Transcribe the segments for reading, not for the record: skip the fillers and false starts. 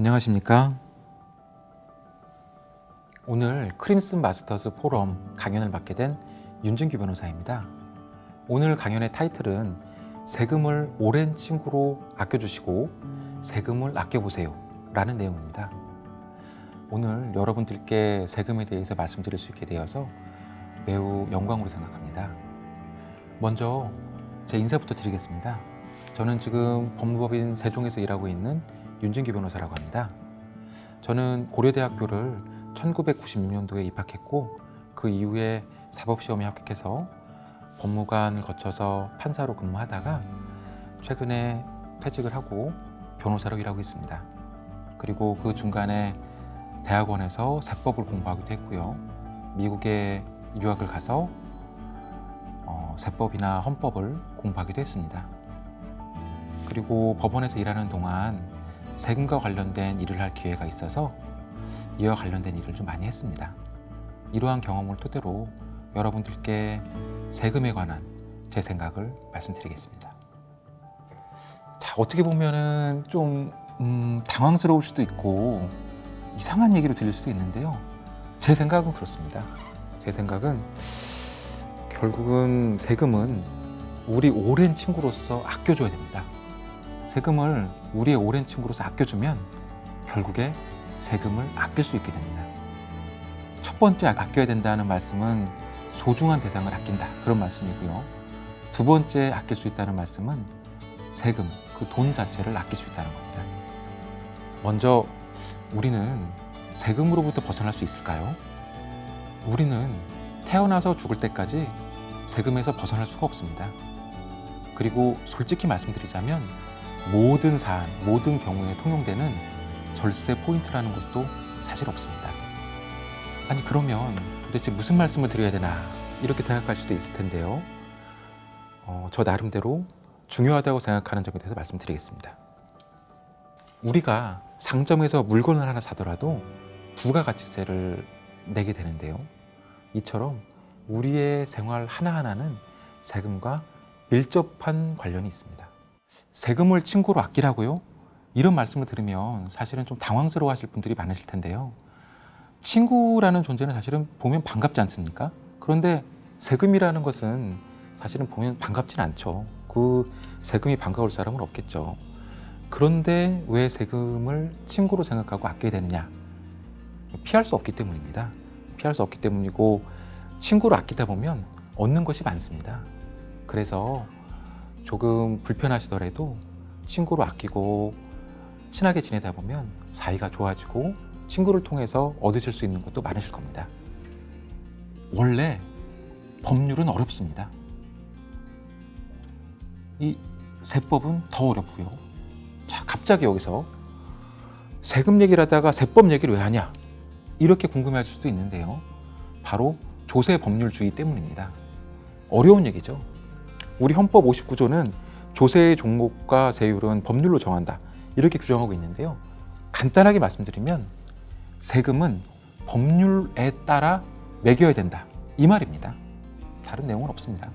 안녕하십니까. 오늘 크림슨 마스터스 포럼 강연을 맡게 된 윤진규 변호사입니다. 오늘 강연의 타이틀은 세금을 오랜 친구로 아껴주시고 세금을 아껴보세요 라는 내용입니다. 오늘 여러분들께 세금에 대해서 말씀드릴 수 있게 되어서 매우 영광으로 생각합니다. 먼저 제 인사부터 드리겠습니다. 저는 지금 법무법인 세종에서 일하고 있는 윤진규 변호사라고 합니다. 저는 고려대학교를 1996년도에 입학했고 그 이후에 사법시험에 합격해서 법무관을 거쳐서 판사로 근무하다가 최근에 퇴직을 하고 변호사로 일하고 있습니다. 그리고 그 중간에 대학원에서 세법을 공부하기도 했고요. 미국에 유학을 가서 세법이나 헌법을 공부하기도 했습니다. 그리고 법원에서 일하는 동안 세금과 관련된 일을 할 기회가 있어서 이와 관련된 일을 좀 많이 했습니다. 이러한 경험을 토대로 여러분들께 세금에 관한 제 생각을 말씀드리겠습니다. 자, 어떻게 보면은 좀 당황스러울 수도 있고 이상한 얘기로 들릴 수도 있는데요. 제 생각은 그렇습니다. 제 생각은 결국은 세금은 우리 오랜 친구로서 아껴줘야 됩니다. 세금을 우리의 오랜 친구로서 아껴주면 결국에 세금을 아낄 수 있게 됩니다. 첫 번째 아껴야 된다는 말씀은 소중한 대상을 아낀다 그런 말씀이고요. 두 번째 아낄 수 있다는 말씀은 세금, 그 돈 자체를 아낄 수 있다는 겁니다. 먼저 우리는 세금으로부터 벗어날 수 있을까요? 우리는 태어나서 죽을 때까지 세금에서 벗어날 수가 없습니다. 그리고 솔직히 말씀드리자면 모든 사안, 모든 경우에 통용되는 절세 포인트라는 것도 사실 없습니다. 아니 그러면 도대체 무슨 말씀을 드려야 되나 이렇게 생각할 수도 있을 텐데요. 저 나름대로 중요하다고 생각하는 점에 대해서 말씀드리겠습니다. 우리가 상점에서 물건을 하나 사더라도 부가가치세를 내게 되는데요. 이처럼 우리의 생활 하나하나는 세금과 밀접한 관련이 있습니다. 세금을 친구로 아끼라고요? 이런 말씀을 들으면 사실은 좀 당황스러워 하실 분들이 많으실 텐데요. 친구라는 존재는 사실은 보면 반갑지 않습니까? 그런데 세금이라는 것은 사실은 보면 반갑진 않죠. 그 세금이 반가울 사람은 없겠죠. 그런데 왜 세금을 친구로 생각하고 아껴야 되느냐? 피할 수 없기 때문입니다. 피할 수 없기 때문이고 친구로 아끼다 보면 얻는 것이 많습니다. 그래서 조금 불편하시더라도 친구로 아끼고 친하게 지내다 보면 사이가 좋아지고 친구를 통해서 얻으실 수 있는 것도 많으실 겁니다. 원래 법률은 어렵습니다. 이 세법은 더 어렵고요. 자, 갑자기 여기서 세금 얘기를 하다가 세법 얘기를 왜 하냐? 이렇게 궁금해하실 수도 있는데요. 바로 조세 법률주의 때문입니다. 어려운 얘기죠. 우리 헌법 59조는 조세의 종목과 세율은 법률로 정한다 이렇게 규정하고 있는데요. 간단하게 말씀드리면 세금은 법률에 따라 매겨야 된다 이 말입니다. 다른 내용은 없습니다.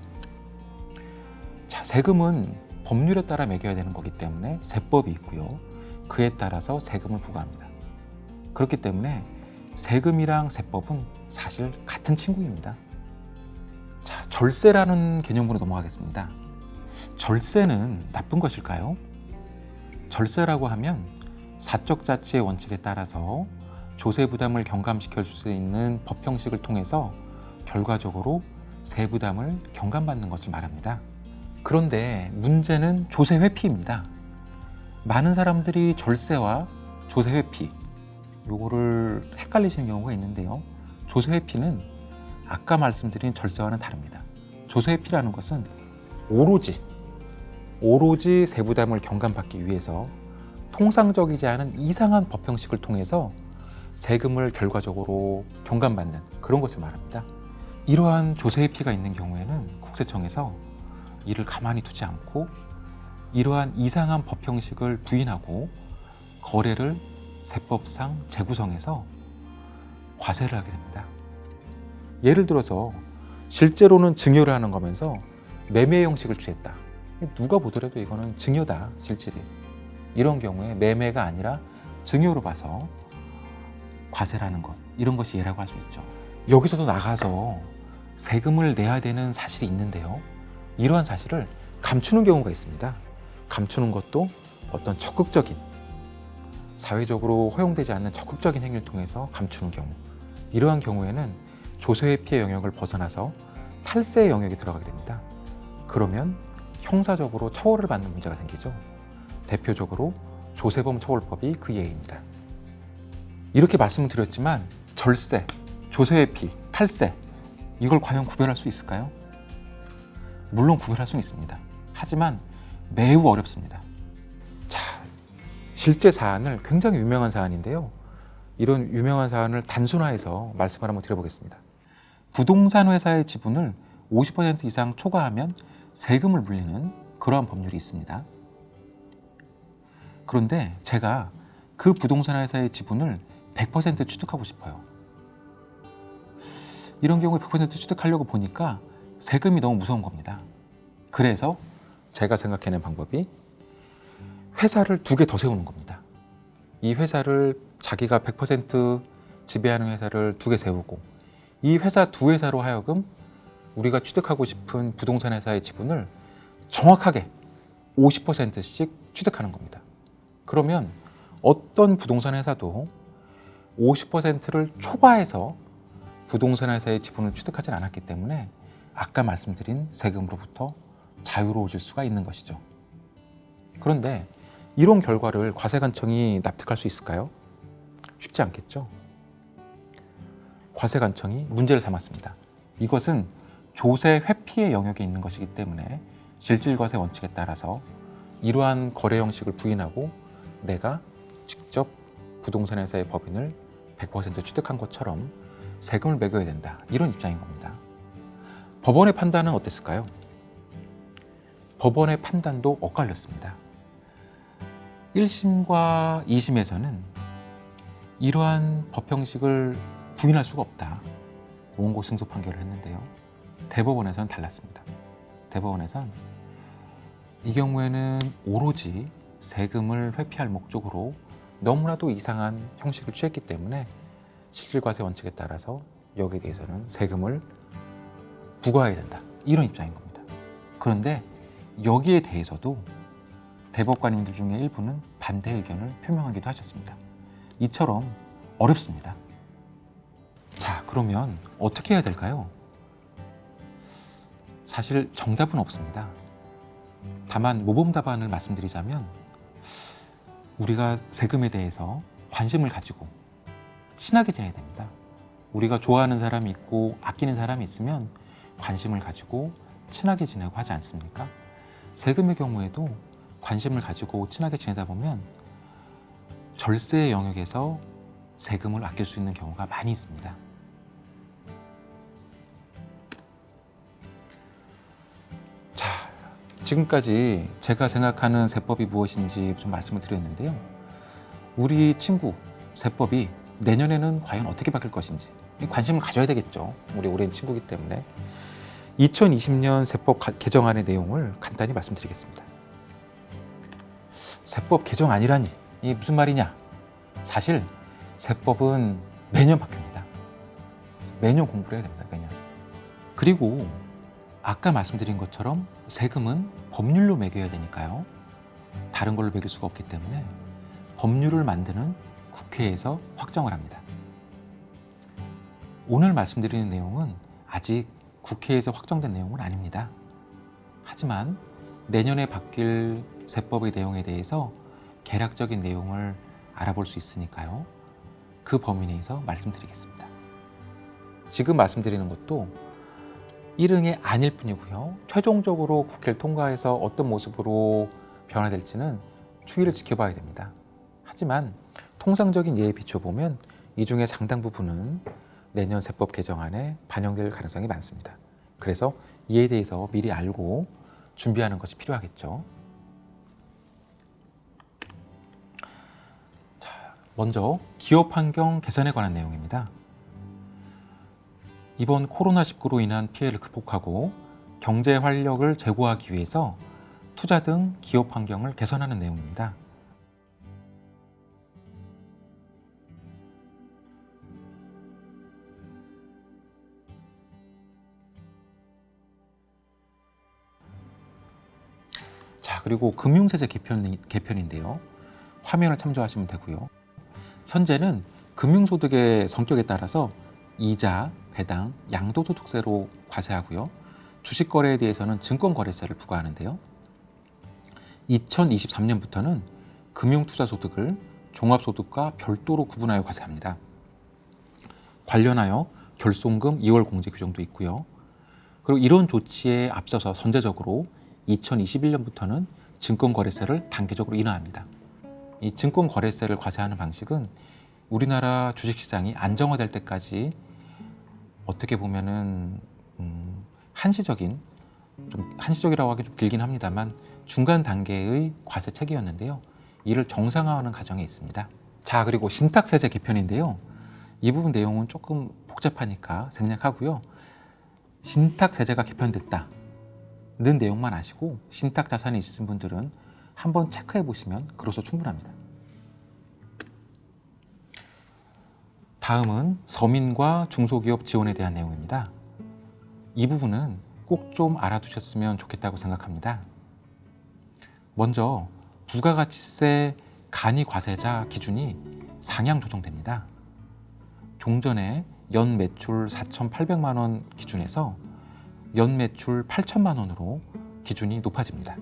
자, 세금은 법률에 따라 매겨야 되는 거기 때문에 세법이 있고요. 그에 따라서 세금을 부과합니다. 그렇기 때문에 세금이랑 세법은 사실 같은 친구입니다. 자, 절세라는 개념으로 넘어가겠습니다. 절세는 나쁜 것일까요? 절세라고 하면 사적 자치의 원칙에 따라서 조세 부담을 경감시켜 줄 수 있는 법 형식을 통해서 결과적으로 세 부담을 경감받는 것을 말합니다. 그런데 문제는 조세 회피입니다. 많은 사람들이 절세와 조세 회피 요거를 헷갈리시는 경우가 있는데요. 조세 회피는 아까 말씀드린 절세와는 다릅니다. 조세 회피라는 것은 오로지 세부담을 경감받기 위해서 통상적이지 않은 이상한 법 형식을 통해서 세금을 결과적으로 경감받는 그런 것을 말합니다. 이러한 조세 회피가 있는 경우에는 국세청에서 이를 가만히 두지 않고 이러한 이상한 법 형식을 부인하고 거래를 세법상 재구성해서 과세를 하게 됩니다. 예를 들어서 실제로는 증여를 하는 거면서 매매 형식을 취했다. 누가 보더라도 이거는 증여다, 실질이. 이런 경우에 매매가 아니라 증여로 봐서 과세라는 것, 이런 것이 예라고 할 수 있죠. 여기서도 나가서 세금을 내야 되는 사실이 있는데요. 이러한 사실을 감추는 경우가 있습니다. 감추는 것도 어떤 적극적인, 사회적으로 허용되지 않는 적극적인 행위를 통해서 감추는 경우, 이러한 경우에는 조세회피의 영역을 벗어나서 탈세의 영역에 들어가게 됩니다. 그러면 형사적으로 처벌을 받는 문제가 생기죠. 대표적으로 조세범 처벌법이 그 예입니다. 이렇게 말씀을 드렸지만 절세, 조세회피, 탈세, 이걸 과연 구별할 수 있을까요? 물론 구별할 수는 있습니다. 하지만 매우 어렵습니다. 자, 실제 사안을, 굉장히 유명한 사안인데요. 이런 유명한 사안을 단순화해서 말씀을 한번 드려보겠습니다. 부동산 회사의 지분을 50% 이상 초과하면 세금을 물리는 그러한 법률이 있습니다. 그런데 제가 그 부동산 회사의 지분을 100% 취득하고 싶어요. 이런 경우에 100% 취득하려고 보니까 세금이 너무 무서운 겁니다. 그래서 제가 생각해낸 방법이 회사를 2개 더 세우는 겁니다. 이 회사를, 자기가 100% 지배하는 회사를 2개 세우고, 이 회사 2회사로 하여금 우리가 취득하고 싶은 부동산 회사의 지분을 정확하게 50%씩 취득하는 겁니다. 그러면 어떤 부동산 회사도 50%를 초과해서 부동산 회사의 지분을 취득하진 않았기 때문에 아까 말씀드린 세금으로부터 자유로워질 수가 있는 것이죠. 그런데 이런 결과를 과세관청이 납득할 수 있을까요? 쉽지 않겠죠. 과세관청이 문제를 삼았습니다. 이것은 조세 회피의 영역에 있는 것이기 때문에 실질과세 원칙에 따라서 이러한 거래 형식을 부인하고 내가 직접 부동산 회사의 법인을 100% 취득한 것처럼 세금을 매겨야 된다, 이런 입장인 겁니다. 법원의 판단은 어땠을까요? 법원의 판단도 엇갈렸습니다. 1심과 2심에서는 이러한 법 형식을 부인할 수가 없다, 원고 승소 판결을 했는데요. 대법원에서는 달랐습니다. 대법원에서는 이 경우에는 오로지 세금을 회피할 목적으로 너무나도 이상한 형식을 취했기 때문에 실질과세 원칙에 따라서 여기에 대해서는 세금을 부과해야 된다, 이런 입장인 겁니다. 그런데 여기에 대해서도 대법관님들 중에 일부는 반대 의견을 표명하기도 하셨습니다. 이처럼 어렵습니다. 자, 그러면 어떻게 해야 될까요? 사실 정답은 없습니다. 다만 모범 답안을 말씀드리자면, 우리가 세금에 대해서 관심을 가지고 친하게 지내야 됩니다. 우리가 좋아하는 사람이 있고 아끼는 사람이 있으면 관심을 가지고 친하게 지내고 하지 않습니까? 세금의 경우에도 관심을 가지고 친하게 지내다 보면 절세의 영역에서 세금을 아낄 수 있는 경우가 많이 있습니다. 자, 지금까지 제가 생각하는 세법이 무엇인지 좀 말씀을 드렸는데요. 우리 친구 세법이 내년에는 과연 어떻게 바뀔 것인지 관심을 가져야 되겠죠. 우리 오랜 친구이기 때문에. 2020년 세법 개정안의 내용을 간단히 말씀드리겠습니다. 세법 개정안이라니 이게 무슨 말이냐? 사실 세법은 매년 바뀝니다. 매년 공부를 해야 됩니다. 매년. 그리고 아까 말씀드린 것처럼 세금은 법률로 매겨야 되니까요. 다른 걸로 매길 수가 없기 때문에 법률을 만드는 국회에서 확정을 합니다. 오늘 말씀드리는 내용은 아직 국회에서 확정된 내용은 아닙니다. 하지만 내년에 바뀔 세법의 내용에 대해서 개략적인 내용을 알아볼 수 있으니까요. 그 범위 내에서 말씀드리겠습니다. 지금 말씀드리는 것도 일흥이 아닐 뿐이고요. 최종적으로 국회를 통과해서 어떤 모습으로 변화될지는 추이를 지켜봐야 됩니다. 하지만 통상적인 예에 비춰보면 이 중에 상당 부분은 내년 세법 개정안에 반영될 가능성이 많습니다. 그래서 이에 대해서 미리 알고 준비하는 것이 필요하겠죠. 자, 먼저 기업 환경 개선에 관한 내용입니다. 이번 코로나19로 인한 피해를 극복하고 경제 활력을 제고하기 위해서 투자 등 기업 환경을 개선하는 내용입니다. 자, 그리고 금융세제 개편인데요. 화면을 참조하시면 되고요. 현재는 금융소득의 성격에 따라서 이자, 배당, 양도소득세로 과세하고요. 주식거래에 대해서는 증권거래세를 부과하는데요. 2023년부터는 금융투자소득을 종합소득과 별도로 구분하여 과세합니다. 관련하여 결손금 2월 공제 규정도 있고요. 그리고 이런 조치에 앞서서 선제적으로 2021년부터는 증권거래세를 단계적으로 인하합니다. 이 증권거래세를 과세하는 방식은 우리나라 주식시장이 안정화될 때까지 어떻게 보면은 한시적이라고 하기 좀 길긴 합니다만 중간 단계의 과세 체계였는데요. 이를 정상화하는 과정에 있습니다. 자, 그리고 신탁세제 개편인데요. 이 부분 내용은 조금 복잡하니까 생략하고요. 신탁세제가 개편됐다는 내용만 아시고 신탁 자산이 있으신 분들은 한번 체크해 보시면 그로서 충분합니다. 다음은 서민과 중소기업 지원에 대한 내용입니다. 이 부분은 꼭 좀 알아두셨으면 좋겠다고 생각합니다. 먼저 부가가치세 간이과세자 기준이 상향 조정됩니다. 종전에 연 매출 4,800만 원 기준에서 연 매출 8천만 원으로 기준이 높아집니다.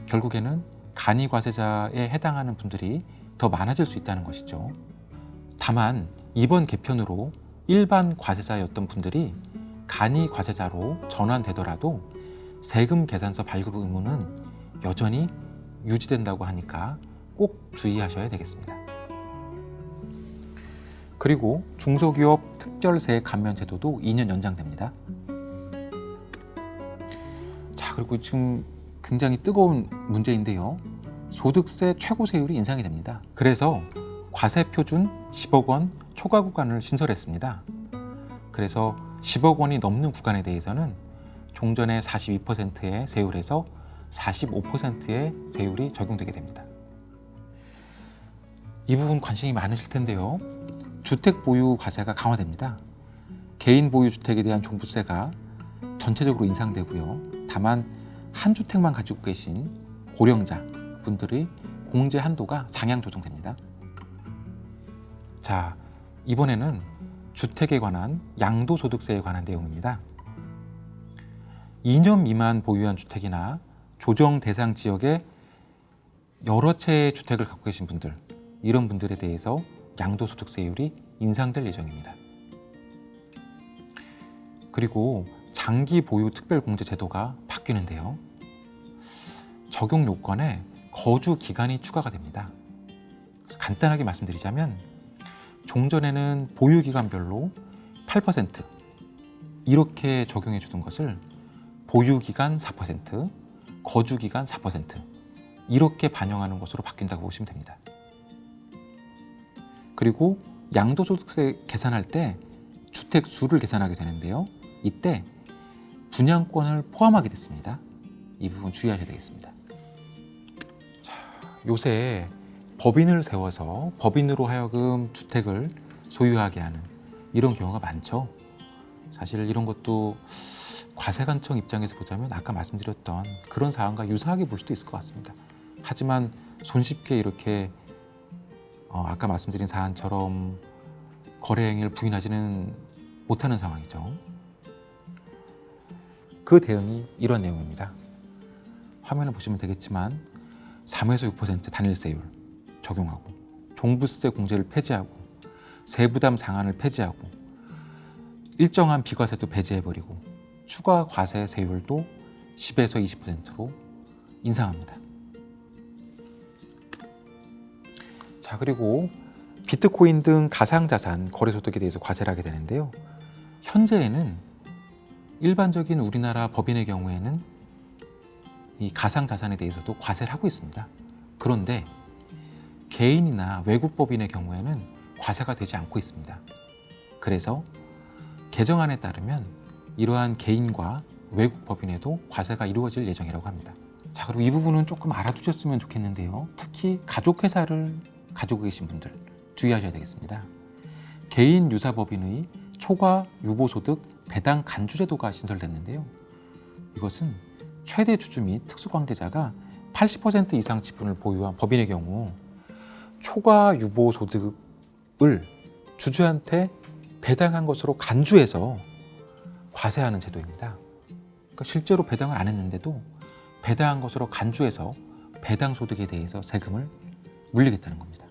결국에는 간이과세자에 해당하는 분들이 더 많아질 수 있다는 것이죠. 다만 이번 개편으로 일반 과세자였던 분들이 간이과세자로 전환되더라도 세금 계산서 발급 의무는 여전히 유지된다고 하니까 꼭 주의하셔야 되겠습니다. 그리고 중소기업 특별세 감면 제도도 2년 연장됩니다. 자, 그리고 지금 굉장히 뜨거운 문제인데요. 소득세 최고 세율이 인상이 됩니다. 그래서 과세 표준 10억 원 초과 구간을 신설했습니다. 그래서 10억 원이 넘는 구간에 대해서는 종전의 42%의 세율에서 45%의 세율이 적용되게 됩니다. 이 부분 관심이 많으실 텐데요. 주택 보유 과세가 강화됩니다. 개인 보유 주택에 대한 종부세가 전체적으로 인상되고요. 다만 한 주택만 가지고 계신 고령자 분들의 공제 한도가 상향 조정됩니다. 자, 이번에는 주택에 관한 양도소득세에 관한 내용입니다. 2년 미만 보유한 주택이나 조정 대상 지역에 여러 채의 주택을 갖고 계신 분들, 이런 분들에 대해서 양도소득세율이 인상될 예정입니다. 그리고 장기 보유 특별공제 제도가 바뀌는데요. 적용 요건에 거주 기간이 추가가 됩니다. 간단하게 말씀드리자면 종전에는 보유 기간별로 8% 이렇게 적용해 주던 것을 보유 기간 4%, 거주 기간 4% 이렇게 반영하는 것으로 바뀐다고 보시면 됩니다. 그리고 양도소득세 계산할 때 주택 수를 계산하게 되는데요. 이때 분양권을 포함하게 됐습니다. 이 부분 주의하셔야 되겠습니다. 자, 요새 법인을 세워서 법인으로 하여금 주택을 소유하게 하는 이런 경우가 많죠. 사실 이런 것도 과세관청 입장에서 보자면 아까 말씀드렸던 그런 사안과 유사하게 볼 수도 있을 것 같습니다. 하지만 손쉽게 이렇게 아까 말씀드린 사안처럼 거래 행위를 부인하지는 못하는 상황이죠. 그 대응이 이런 내용입니다. 화면을 보시면 되겠지만 3에서 6% 단일세율 적용하고 종부세 공제를 폐지하고 세부담 상한을 폐지하고 일정한 비과세도 배제해버리고 추가 과세 세율도 10에서 20%로 인상합니다. 자, 그리고 비트코인 등 가상자산 거래소득에 대해서 과세를 하게 되는데요. 현재에는 일반적인 우리나라 법인의 경우에는 이 가상자산에 대해서도 과세를 하고 있습니다. 그런데 개인이나 외국 법인의 경우에는 과세가 되지 않고 있습니다. 그래서 개정안에 따르면 이러한 개인과 외국 법인에도 과세가 이루어질 예정이라고 합니다. 자, 그리고 이 부분은 조금 알아두셨으면 좋겠는데요. 특히 가족회사를 가지고 계신 분들 주의하셔야 되겠습니다. 개인 유사법인의 초과 유보소득 배당 간주제도가 신설됐는데요. 이것은 최대 주주 및 특수관계자가 80% 이상 지분을 보유한 법인의 경우 초과 유보 소득을 주주한테 배당한 것으로 간주해서 과세하는 제도입니다. 그러니까 실제로 배당을 안 했는데도 배당한 것으로 간주해서 배당 소득에 대해서 세금을 물리겠다는 겁니다.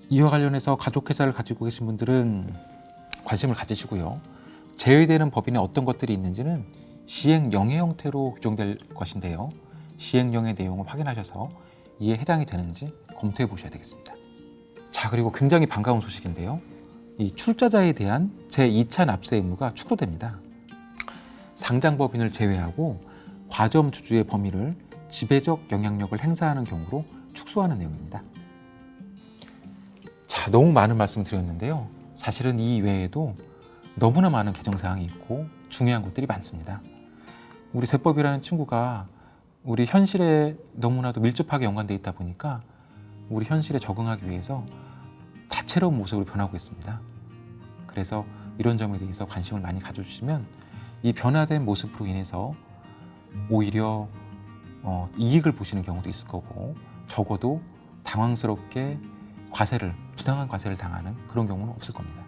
이와 관련해서 가족회사를 가지고 계신 분들은 관심을 가지시고요. 제외되는 법인에 어떤 것들이 있는지는 시행령의 형태로 규정될 것인데요. 시행령의 내용을 확인하셔서 이에 해당이 되는지 검토해 보셔야 되겠습니다. 자, 그리고 굉장히 반가운 소식인데요. 이 출자자에 대한 제2차 납세 의무가 축소됩니다. 상장법인을 제외하고 과점 주주의 범위를 지배적 영향력을 행사하는 경우로 축소하는 내용입니다. 자, 너무 많은 말씀 드렸는데요. 사실은 이 외에도 너무나 많은 개정사항이 있고 중요한 것들이 많습니다. 우리 세법이라는 친구가 우리 현실에 너무나도 밀접하게 연관되어 있다 보니까 우리 현실에 적응하기 위해서 다채로운 모습으로 변하고 있습니다. 그래서 이런 점에 대해서 관심을 많이 가져주시면 이 변화된 모습으로 인해서 오히려 이익을 보시는 경우도 있을 거고 적어도 당황스럽게 부당한 과세를 당하는 그런 경우는 없을 겁니다.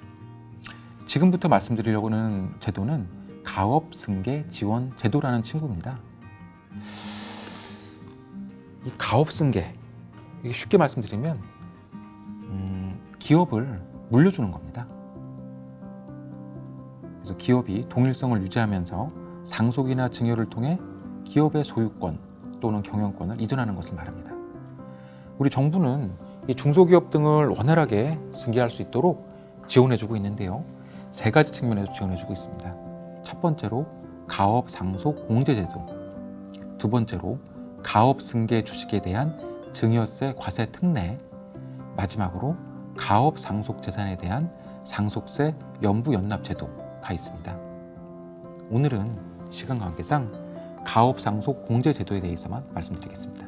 지금부터 말씀드리려고 하는 제도는 가업 승계 지원 제도라는 친구입니다. 이 가업 승계, 이게 쉽게 말씀드리면 기업을 물려주는 겁니다. 그래서 기업이 동일성을 유지하면서 상속이나 증여를 통해 기업의 소유권 또는 경영권을 이전하는 것을 말합니다. 우리 정부는 이 중소기업 등을 원활하게 승계할 수 있도록 지원해주고 있는데요. 세 가지 측면에서 지원해주고 있습니다. 첫 번째로 가업 상속 공제 제도, 두 번째로 가업 승계 주식에 대한 증여세 과세 특례, 마지막으로 가업 상속 재산에 대한 상속세 연부 연납 제도가 있습니다. 오늘은 시간 관계상 가업 상속 공제 제도에 대해서만 말씀드리겠습니다.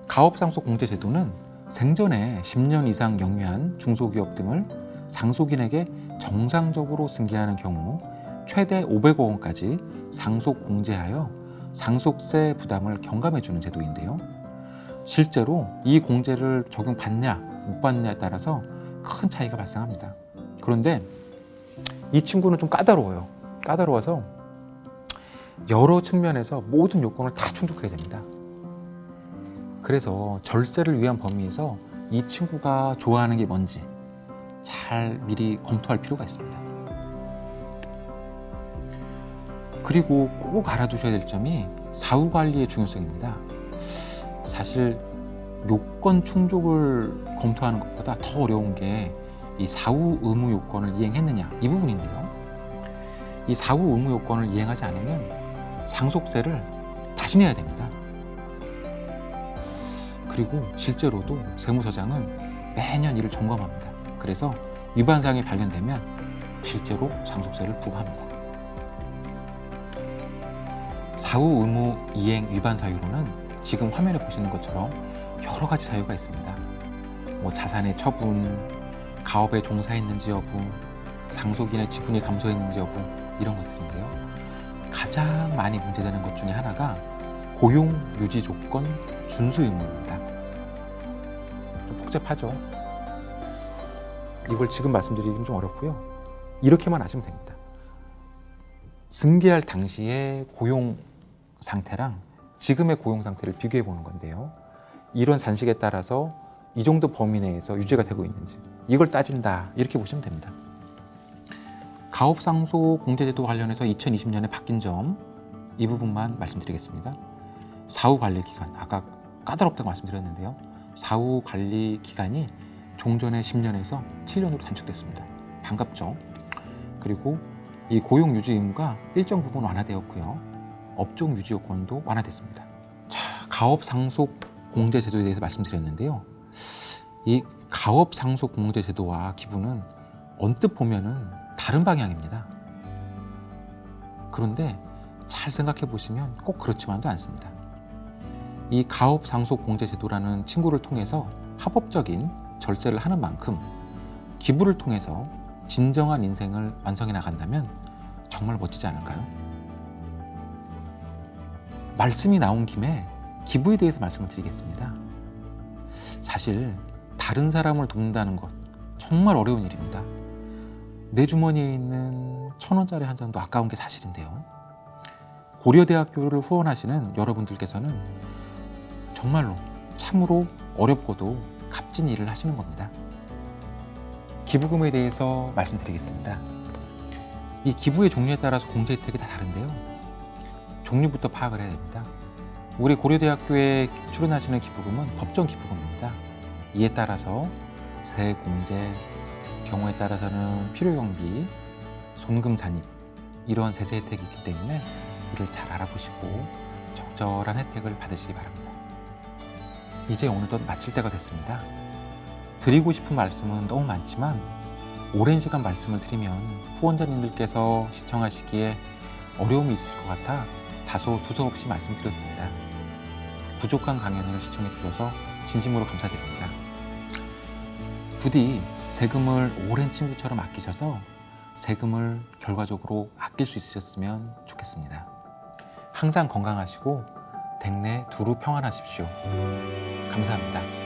가업 상속 공제 제도는 생전에 10년 이상 영유한 중소기업 등을 상속인에게 정상적으로 승계하는 경우 최대 500억 원까지 상속 공제하여 상속세 부담을 경감해주는 제도인데요. 실제로 이 공제를 적용받냐 못 받냐에 따라서 큰 차이가 발생합니다. 그런데 이 친구는 좀 까다로워서 여러 측면에서 모든 요건을 다 충족해야 됩니다. 그래서 절세를 위한 범위에서 이 친구가 좋아하는 게 뭔지 잘 미리 검토할 필요가 있습니다. 그리고 꼭 알아두셔야 될 점이 사후 관리의 중요성입니다. 사실 요건 충족을 검토하는 것보다 더 어려운 게 이 사후 의무 요건을 이행했느냐 이 부분인데요. 이 사후 의무 요건을 이행하지 않으면 상속세를 다시 내야 됩니다. 그리고 실제로도 세무서장은 매년 이를 점검합니다. 그래서 위반 사항이 발견되면 실제로 상속세를 부과합니다. 사후 의무 이행 위반 사유로는 지금 화면에 보시는 것처럼 여러 가지 사유가 있습니다. 자산의 처분, 가업에 종사했는지 여부, 상속인의 지분이 감소했는지 여부 이런 것들인데요. 가장 많이 문제되는 것 중에 하나가 고용 유지 조건 준수 의무입니다. 좀 복잡하죠. 이걸 지금 말씀드리기는 좀 어렵고요. 이렇게만 아시면 됩니다. 승계할 당시의 고용 상태랑 지금의 고용 상태를 비교해 보는 건데요. 이런 산식에 따라서 이 정도 범위 내에서 유지가 되고 있는지 이걸 따진다 이렇게 보시면 됩니다. 가업상속 공제제도 관련해서 2020년에 바뀐 점 이 부분만 말씀드리겠습니다. 사후 관리 기간, 아까 까다롭다고 말씀드렸는데요. 사후 관리 기간이 종전의 10년에서 7년으로 단축됐습니다. 반갑죠? 그리고 이 고용 유지 의무가 일정 부분 완화되었고요. 업종 유지 요건도 완화됐습니다. 자, 가업 상속 공제 제도에 대해서 말씀드렸는데요. 이 가업 상속 공제 제도와 기부는 언뜻 보면은 다른 방향입니다. 그런데 잘 생각해 보시면 꼭 그렇지만도 않습니다. 이 가업 상속 공제 제도라는 친구를 통해서 합법적인 절세를 하는 만큼 기부를 통해서 진정한 인생을 완성해 나간다면 정말 멋지지 않은가요? 말씀이 나온 김에 기부에 대해서 말씀을 드리겠습니다. 사실 다른 사람을 돕는다는 것 정말 어려운 일입니다. 내 주머니에 있는 1,000원짜리 한 장도 아까운 게 사실인데요. 고려대학교를 후원하시는 여러분들께서는 정말로 참으로 어렵고도 값진 일을 하시는 겁니다. 기부금에 대해서 말씀드리겠습니다. 이 기부의 종류에 따라서 공제 혜택이 다 다른데요. 종류부터 파악을 해야 됩니다. 우리 고려대학교에 출연하시는 기부금은 법정 기부금입니다. 이에 따라서 세액 공제, 경우에 따라서는 필요경비, 손금 잔입 이런 세제 혜택이 있기 때문에 이를 잘 알아보시고 적절한 혜택을 받으시기 바랍니다. 이제 어느덧 마칠 때가 됐습니다. 드리고 싶은 말씀은 너무 많지만 오랜 시간 말씀을 드리면 후원자님들께서 시청하시기에 어려움이 있을 것 같아 다소 두서없이 말씀드렸습니다. 부족한 강연을 시청해 주셔서 진심으로 감사드립니다. 부디 세금을 오랜 친구처럼 아끼셔서 세금을 결과적으로 아낄 수 있으셨으면 좋겠습니다. 항상 건강하시고 댁내 두루 평안하십시오. 감사합니다.